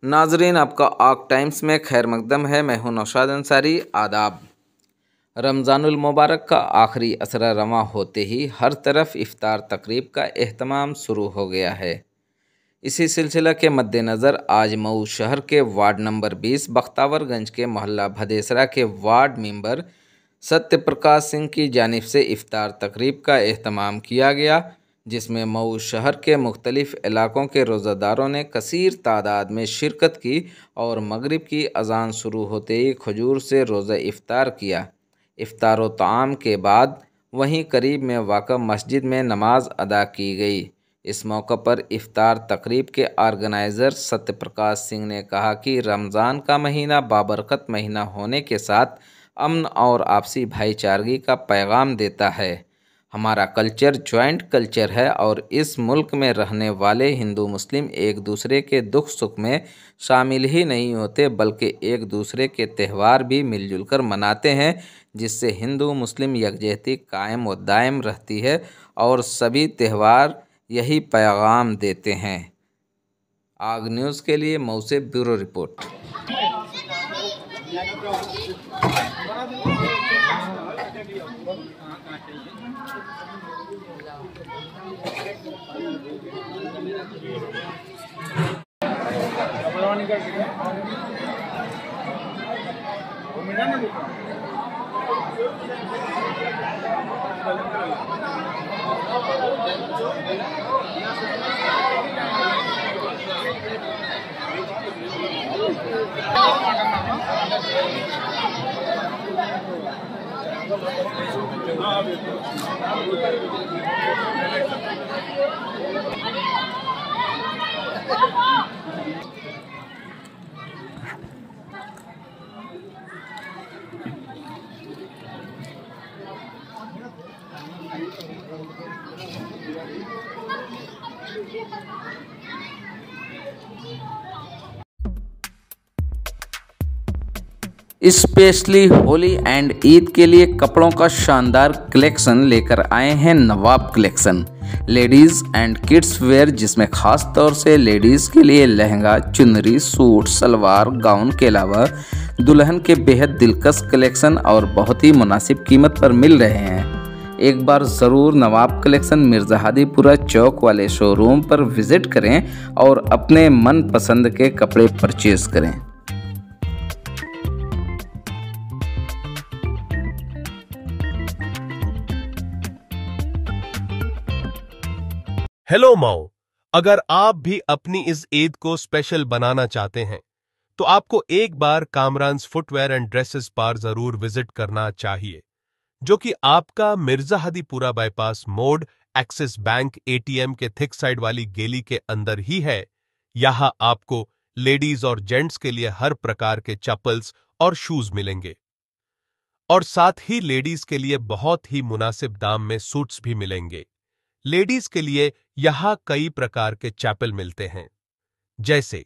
नाजरीन, आपका आग टाइम्स में खैर मकदम है। मैं हूं नौशाद अंसारी। आदाब। रमज़ानुल मुबारक का आखिरी असरा रवां होते ही हर तरफ इफ्तार तकरीब का एहतमाम शुरू हो गया है। इसी सिलसिला के मद्देनज़र आज मऊ शहर के वार्ड नंबर 20 बख्तावरगंज के मोहल्ला भदेसरा के वार्ड मेंबर सत्य प्रकाश सिंह की जानिब से इफ्तार तकरीब का एहतमाम किया गया, जिसमें मऊ शहर के मुख्तलिफ इलाकों के रोज़ादारों ने कसीर तादाद में शिरकत की और मगरिब की अज़ान शुरू होते ही खजूर से रोज़ा इफ्तार किया। इफ्तार व ताम के बाद वहीं करीब में वाक़ा मस्जिद में नमाज अदा की गई। इस मौके पर इफ्तार तकरीब के ऑर्गेनाइज़र सत्य प्रकाश सिंह ने कहा कि रमज़ान का महीना बाबरकत महीना होने के साथ अमन और आपसी भाईचारगी का पैगाम देता है। हमारा कल्चर जॉइंट कल्चर है और इस मुल्क में रहने वाले हिंदू मुस्लिम एक दूसरे के दुख सुख में शामिल ही नहीं होते, बल्कि एक दूसरे के त्यौहार भी मिलजुल कर मनाते हैं, जिससे हिंदू मुस्लिम यकजहती कायम व दायम रहती है और सभी त्यौहार यही पैगाम देते हैं। आग न्यूज़ के लिए मऊ से bureau report. Specially Holi and Eid के लिए कपड़ों का शानदार कलेक्शन लेकर आए हैं Nawab collection. Ladies and kids wear, जिसमें ख़ास तौर से लेडीज़ के लिए लहंगा, चुनरी, सूट, सलवार, गाउन के अलावा दुल्हन के बेहद दिलकश कलेक्शन और बहुत ही मुनासिब कीमत पर मिल रहे हैं। एक बार ज़रूर नवाब कलेक्शन मिर्ज़ाहादीपुरा चौक वाले शोरूम पर विज़िट करें और अपने मन पसंद के कपड़े परचेज़ करें। हेलो मऊ, अगर आप भी अपनी इस ईद को स्पेशल बनाना चाहते हैं तो आपको एक बार कामरान्स फुटवेयर एंड ड्रेसेस बार जरूर विजिट करना चाहिए, जो कि आपका मिर्ज़ाहादीपुरा बाईपास मोड़ एक्सिस बैंक एटीएम के थिक साइड वाली गेली के अंदर ही है। यहां आपको लेडीज और जेंट्स के लिए हर प्रकार के चप्पल्स और शूज मिलेंगे और साथ ही लेडीज के लिए बहुत ही मुनासिब दाम में सूट्स भी मिलेंगे। लेडीज के लिए यहां कई प्रकार के चैपल मिलते हैं, जैसे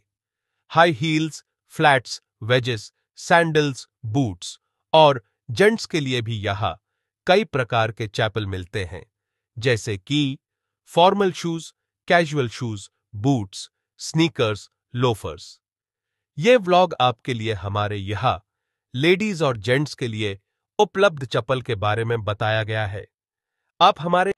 high heels, flats, wages, sandals, boots, और जेंट्स के लिए भी यहां कई प्रकार के चैपल मिलते हैं, जैसे कि formal shoes, casual shoes, boots, sneakers, loafers. ये व्लॉग आपके लिए हमारे यहां लेडीज और जेंट्स के लिए उपलब्ध चप्पल के बारे में बताया गया है। आप हमारे